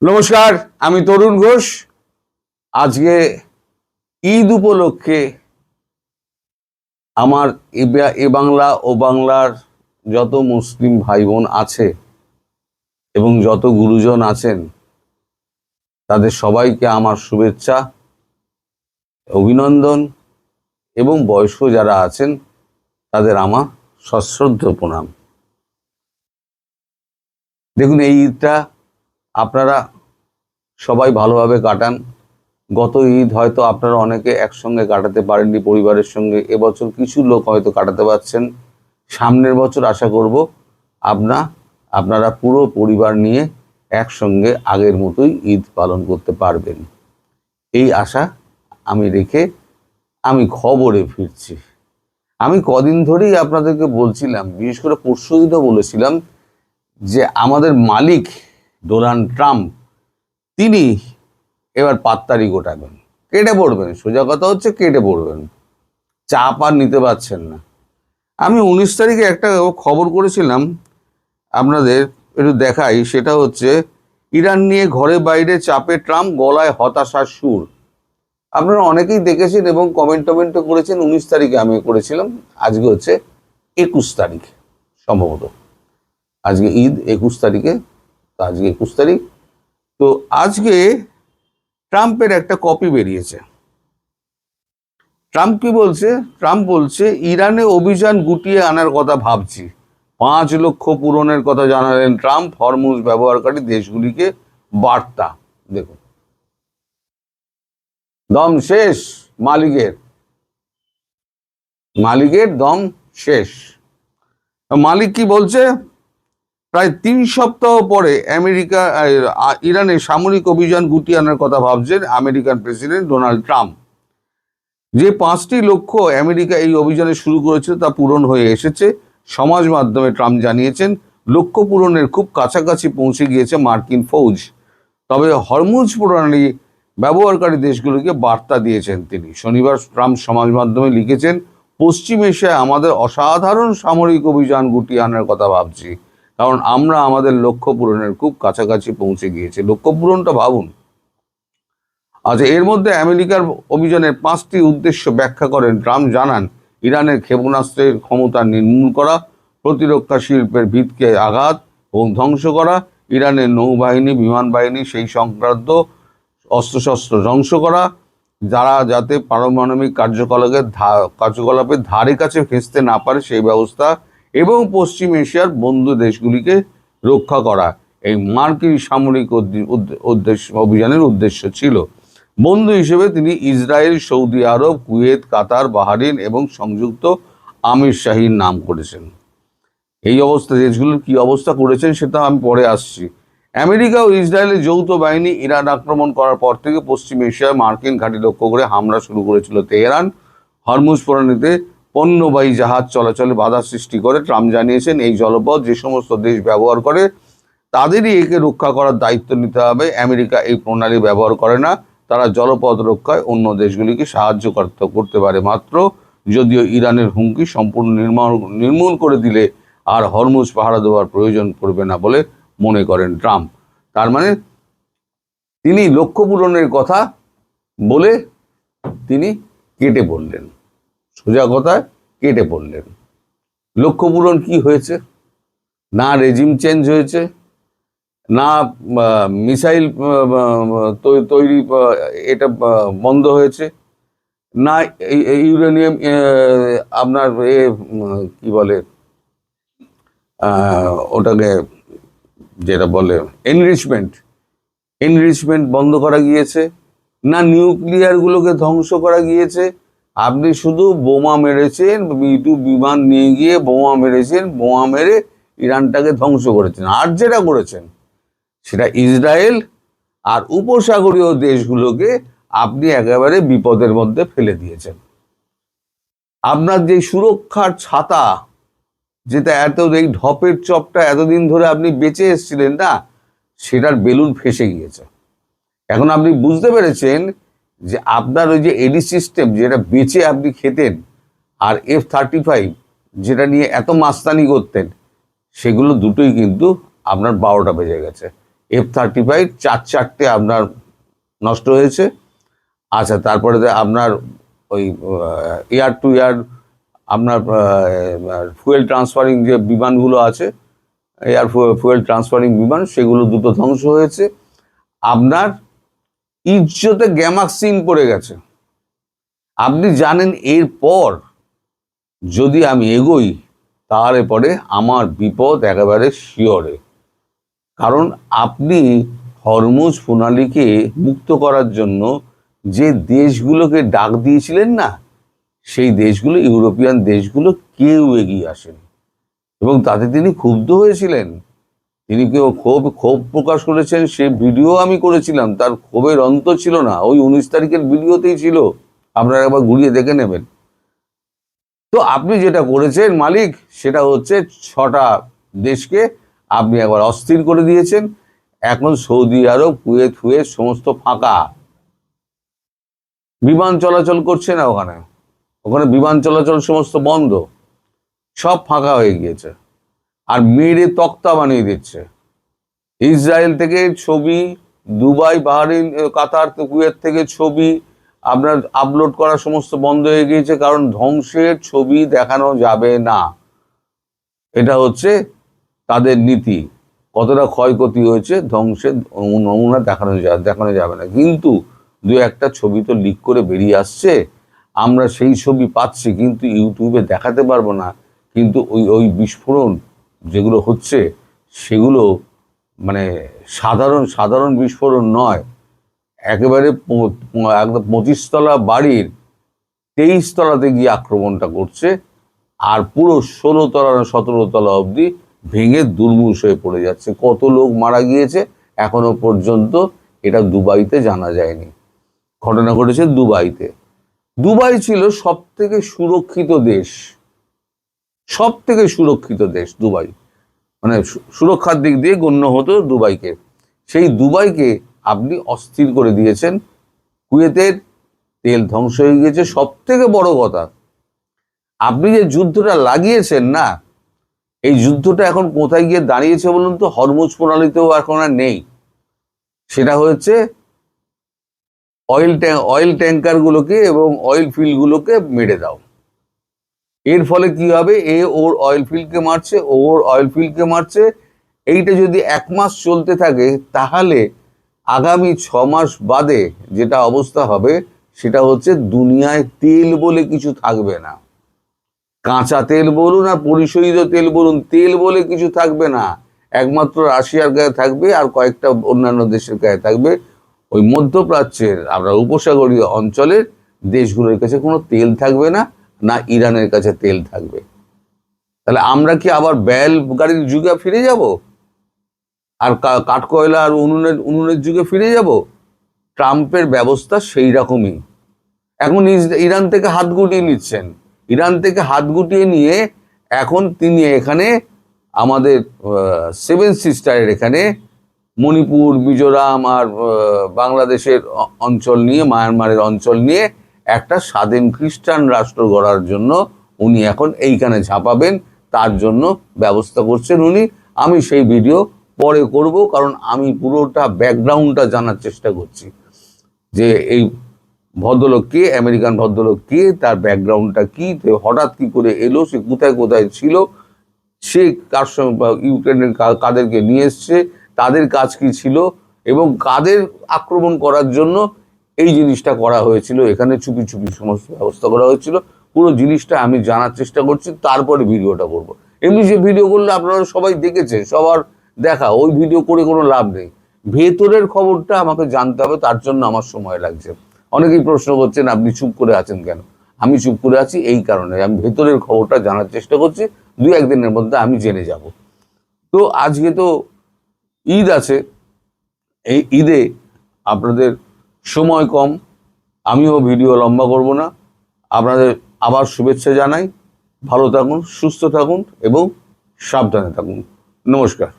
নমস্কার, আমি তরুণ ঘোষ। আজকে ঈদ উপলক্ষে আমার এ বাংলা ও বাংলার যত মুসলিম ভাই বোন আছে এবং যত গুরুজন আছেন তাদের সবাইকে আমার শুভেচ্ছা, অভিনন্দন এবং বয়স্ক যারা আছেন তাদের আমার সশ্রদ্ধ প্রণাম। দেখুন, এই ঈদটা আপনারা সবাই ভালোভাবে কাটান। গত ঈদ হয়তো আপনারা অনেকে একসঙ্গে কাটাতে পারেননি পরিবারের সঙ্গে, এবছর কিছু লোক হয়তো কাটাতে পারছেন। সামনের বছর আশা করব আপনারা পুরো পরিবার নিয়ে একসঙ্গে আগের মতোই ঈদ পালন করতে পারবেন, এই আশা আমি রেখে আমি খবরে ফিরছি। আমি কদিন ধরেই আপনাদেরকে বলছিলাম, বিশেষ করে পরশুদিনও বলেছিলাম, যে আমাদের মালিক ডোনাল্ড ট্রাম্প তিনি এবার পাত্তারি গোটাবেন, কেটে পড়বেন। সোজা কথা হচ্ছে কেটে পড়বেন, চাপ আর নিতে পারছেন না। আমি 19 তারিখে একটা খবর করেছিলাম, আপনাদের একটু দেখাই। সেটা হচ্ছে ইরান নিয়ে ঘরে বাইরে চাপে ট্রাম্প, গলায় হতাশার সুর। আপনারা অনেকেই দেখেছেন এবং কমেন্টও করেছেন। 19 তারিখে আমি করেছিলাম, আজকে হচ্ছে 21 তারিখ সম্ভবত। আজকে ঈদ 21 তারিখে, তো আজকে 21 তারিখ। তো আজকে ট্রাম্পের একটা কপি বেরিয়েছে। ট্রাম্প কি বলছে? ট্রাম্প বলছে, ইরানে অভিযান গুটিয়ে আনার কথা ভাবছি। 5 লক্ষ পূরণের কথা জানালেন ট্রাম্প, হরমুজ ব্যবহারকারী দেশগুলিকে বার্তা। দেখুন, দম শেষ মালিকের দম শেষ। মালিক কি বলছে? প্রায় 3 সপ্তাহ পরে ইরানে সামরিক অভিযান গুটিয়ে আনার কথা ভাবছেন আমেরিকান প্রেসিডেন্ট ডোনাল্ড ট্রাম্প। যে 5টি লক্ষ্য আমেরিকা এই অভিযানে শুরু করেছিল তা পূরণ হয়ে এসেছে। সমাজ মাধ্যমে ট্রাম্প জানিয়েছেন, লক্ষ্য পূরণের খুব কাছাকাছি পৌঁছে গিয়েছে মার্কিন ফৌজ। তবে হরমুজ প্রণালী ব্যবহারকারী দেশগুলোকে বার্তা দিয়েছেন তিনি। শনিবার ট্রাম্প সমাজ মাধ্যমে লিখেছেন, পশ্চিম এশিয়ায় আমাদের অসাধারণ সামরিক অভিযান গুটিয়ে আনার কথা ভাবছি, কারণ আমরা আমাদের লক্ষ্য পূরণের খুব কাছাকাছি পৌঁছে গিয়েছি। লক্ষ্য পূরণটা ভাবুন। আচ্ছা, এর মধ্যে আমেরিকার অভিযানের 5টি উদ্দেশ্য ব্যাখ্যা করেন ট্রাম্প। জানান, ইরানের ক্ষেপণাস্ত্রের ক্ষমতা নির্মূল করা, প্রতিরক্ষা শিল্পের ভিতকে আঘাত এবং ধ্বংস করা, ইরানের নৌবাহিনী, বিমান বাহিনী সেই সংক্রান্ত অস্ত্রশস্ত্র ধ্বংস করা, যারা যাতে পারমাণবিক কার্যকলাপের ধারে কাছে ঘেঁষতে না পারে সেই ব্যবস্থা, এবং পশ্চিম এশিয়ার বন্ধু দেশগুলিকে রক্ষা করা এই মার্কিন সামরিক অভিযানের উদ্দেশ্য ছিল। বন্ধু হিসেবে তিনি ইসরায়েল, সৌদি আরব, কুয়েত, কাতার, বাহরাইন এবং সংযুক্ত আমির শাহীর নাম করেছেন। এই অবস্থা দেশগুলোর কি অবস্থা করেছেন সেটা আমি পরে আসছি। আমেরিকা ও ইসরায়েলের যৌথ বাহিনী ইরান আক্রমণ করার পর থেকে পশ্চিম এশিয়ায় মার্কিন ঘাঁটি লক্ষ্য করে হামলা শুরু করেছিল তেহরান। হরমুজ প্রণালীতে পণ্যবাহী জাহাজ চলাচলে বাধা সৃষ্টি করে। ট্রাম্প জানিয়েছেন, এই জলপথ যে সমস্ত দেশ ব্যবহার করে তাদেরই একে রক্ষা করার দায়িত্ব নিতে হবে। আমেরিকা এই প্রণালী ব্যবহার করে না, তারা জলপথ রক্ষায় অন্য দেশগুলিকে সাহায্য করতে পারে মাত্র। যদিও ইরানের হুমকি সম্পূর্ণ নির্মূল করে দিলে আর হরমুজ পাহারা দেওয়ার প্রয়োজন পড়বে না বলে মনে করেন ট্রাম্প। তার মানে তিনি লক্ষ্য পূরণের কথা বলে তিনি কেটে পড়লেন, সোজা কথায় কেটে পড়লেন। লক্ষ্য পূরণ কি হয়েছে? না রেজিম চেঞ্জ হয়েছে, না মিসাইল তৈরি এটা বন্ধ হয়েছে, না ইউরেনিয়াম আপনার কি বলে ওটাকে যেটা বলে এনরিচমেন্ট বন্ধ করা গিয়েছে, না নিউক্লিয়ারগুলোকে ধ্বংস করা গিয়েছে। আপনি শুধু বোমা মেরেছেন, বিমান নিয়ে গিয়ে বোমা মেরেছেন, বোমা মেরে ইরানটাকে ধ্বংস করেছেন। আর যেটা করেছেন সেটা ইসরায়েল আর উপসাগরীয় দেশগুলোকে আপনি একেবারে বিপদের মধ্যে ফেলে দিয়েছেন। আপনার যে সুরক্ষার ছাতা, যেটা এই ঢপের চপটা এতদিন ধরে আপনি বেঁচে এসেছিলেন না, সেটার বেলুন ফেসে গিয়েছে। এখন আপনি বুঝতে পেরেছেন যে আপনার ওই যে এডি সিস্টেম যেটা বেচে আপনি খেতেন, আর F-35 যেটা নিয়ে এত মাস্তানি করতেন, সেগুলো দুটোই কিন্তু আপনার 12টা বেজে গেছে। F-35 চারটে আপনার নষ্ট হয়েছে। আচ্ছা, তারপরে আপনার ওই এয়ার টু এয়ার আপনার ফুয়েল ট্রান্সফারিং যে বিমানগুলো আছে, এয়ার ফুয়েল ট্রান্সফারিং বিমান, সেগুলো দুটো ধ্বংস হয়েছে। আপনার ইজ্জতে গ্যামাক্সিন পড়ে গেছে। আপনি জানেন এরপর যদি আমি এগোই তাহলে পরে আমার বিপদ একেবারে শিওরে। কারণ আপনি হরমুজ প্রণালীকে মুক্ত করার জন্য যে দেশগুলোকে ডাক দিয়েছিলেন না, সেই দেশগুলো, ইউরোপিয়ান দেশগুলো কেউ এগিয়ে আসেনি এবং তাতে তিনি ক্ষুব্ধ হয়েছিলেন। তিনি কেউ ক্ষোভ প্রকাশ করেছেন, সে ভিডিও আমি করেছিলাম, তার ক্ষোভের অন্ত ছিল না, ওই 19 তারিখের ভিডিওতেই ছিল, আপনারা একবার ঘুরিয়ে দেখে নেবেন। তো আপনি যেটা করেছেন মালিক, সেটা হচ্ছে 6টা দেশকে আপনি একবার অস্থির করে দিয়েছেন। এখন সৌদি আরব, কুয়েত সমস্ত ফাঁকা, বিমান চলাচল করছে না ওখানে, ওখানে বিমান চলাচল সমস্ত বন্ধ, সব ফাঁকা হয়ে গিয়েছে। আর মেরে তক্তা বানিয়ে দিচ্ছে। ইসরায়েল থেকে ছবি, দুবাই, বাহরিন, কাতার, কুয়েত থেকে ছবি আপনার আপলোড করা সমস্ত বন্ধ হয়ে গিয়েছে, কারণ ধ্বংসের ছবি দেখানো যাবে না। এটা হচ্ছে তাদের নীতি। কতটা ক্ষয়ক্ষতি হয়েছে ধ্বংসের নমুনা দেখানো যাবে না। কিন্তু দু একটা ছবি তো লিক করে বেরিয়ে আসছে, আমরা সেই ছবি পাচ্ছি, কিন্তু ইউটিউবে দেখাতে পারবো না। কিন্তু ওই বিস্ফোরণ যেগুলো হচ্ছে সেগুলো মানে সাধারণ বিস্ফোরণ নয়, একেবারে একদম 25 তলা বাড়ির 23 তলাতে গিয়ে আক্রমণটা করছে, আর পুরো 16 তলা না 17 তলা অবধি ভেঙে দুর্মূষ হয়ে পড়ে যাচ্ছে। কত লোক মারা গিয়েছে এখনো পর্যন্ত এটা দুবাইতে জানা যায়নি। ঘটনা ঘটেছে দুবাইতে। দুবাই ছিল সব থেকে সুরক্ষিত দেশ, সব থেকে সুরক্ষিত দেশ দুবাই, মানে সুরক্ষার দিক দিয়ে গণ্য হতো দুবাইকে। সেই দুবাইকে আপনি অস্থির করে দিয়েছেন। কুয়েতের তেল ধ্বংস হয়ে গিয়েছে। সব থেকে বড় কথা, আপনি যে যুদ্ধটা লাগিয়েছেন না, এই যুদ্ধটা এখন কোথায় গিয়ে দাঁড়িয়েছে বলুন তো? হরমুজ প্রণালীতেও এখন আর নেই। সেটা হচ্ছে অয়েল ট্যাঙ্কারগুলোকে এবং অয়েল ফিল্ডগুলোকে মেরে দাও। এর ফলে কি হবে? ওর অয়েল ফিল্ডকে মারছে, ওর অয়েল ফিল্ডকে মারছে। এইটা যদি 1 মাস চলতে থাকে, তাহলে আগামী 6 মাস বাদে যেটা অবস্থা হবে সেটা হচ্ছে দুনিয়ায় তেল বলে কিছু থাকবে না। কাঁচা তেল বলুন আর পরিশোধিত তেল বলুন, তেল বলে কিছু থাকবে না। একমাত্র রাশিয়ার গায়ে থাকবে আর কয়েকটা অন্যান্য দেশের গায়ে থাকবে। ওই মধ্যপ্রাচ্যের আপনার উপসাগরীয় অঞ্চলের দেশগুলোর কাছে কোনো তেল থাকবে না, না ইরানের কাছে তেল থাকবে। তাহলে আমরা কি আবার ব্যাল গাড়ির যুগে ফিরে যাব? আর কাঠকয়লা আর উনুনের যুগে ফিরে যাব? ট্রাম্পের ব্যবস্থা সেই রকমই। এখন ইরান থেকে হাত গুটিয়ে নিচ্ছেন। ইরান থেকে হাত গুটিয়ে নিয়ে এখন তিনি এখানে আমাদের 7 সিস্টারের এখানে মণিপুর, মিজোরাম আর বাংলাদেশের অঞ্চল নিয়ে, মায়ানমারের অঞ্চল নিয়ে একটা স্বাধীন খ্রিস্টান রাষ্ট্র গড়ার জন্য উনি এখন এইখানে ঝাঁপাবেন, তার জন্য ব্যবস্থা করছেন উনি। আমি সেই ভিডিও পরে করব, কারণ আমি পুরোটা ব্যাকগ্রাউন্ডটা জানার চেষ্টা করছি যে এই ভদ্রলোক কে, আমেরিকান ভদ্রলোক কে, তার ব্যাকগ্রাউন্ডটা কি, হঠাৎ কি করে এলো, সে কোথায় কোথায় ছিল, সে কার সঙ্গে ইউক্রেনের কাদেরকে নিয়ে এসছে, তাদের কাজ কি ছিল এবং কাদের আক্রমণ করার জন্য এই জিনিসটা করা হয়েছিল, এখানে চুপি চুপি সমস্ত ব্যবস্থা করা হয়েছিল। পুরো জিনিসটা আমি জানার চেষ্টা করছি, তারপরে ভিডিওটা করব। এমনি যে ভিডিও করলে আপনারা সবাই দেখেছেন, সবার দেখা, ওই ভিডিও করে কোনো লাভ নেই। ভেতরের খবরটা আমাকে জানতে হবে, তার জন্য আমার সময় লাগছে। অনেকেই প্রশ্ন করছেন আপনি চুপ করে আছেন কেন? আমি চুপ করে আছি এই কারণে, আমি ভেতরের খবরটা জানার চেষ্টা করছি। 2-1 দিনের মধ্যে আমি জেনে যাব। তো আজকে তো ঈদ আছে, এই ঈদে আপনাদের সময় কম, আমিও ভিডিও লম্বা করব না। আপনাদের আবার শুভেচ্ছা জানাই। ভালো থাকুন, সুস্থ থাকুন এবং সাবধানে থাকুন। নমস্কার।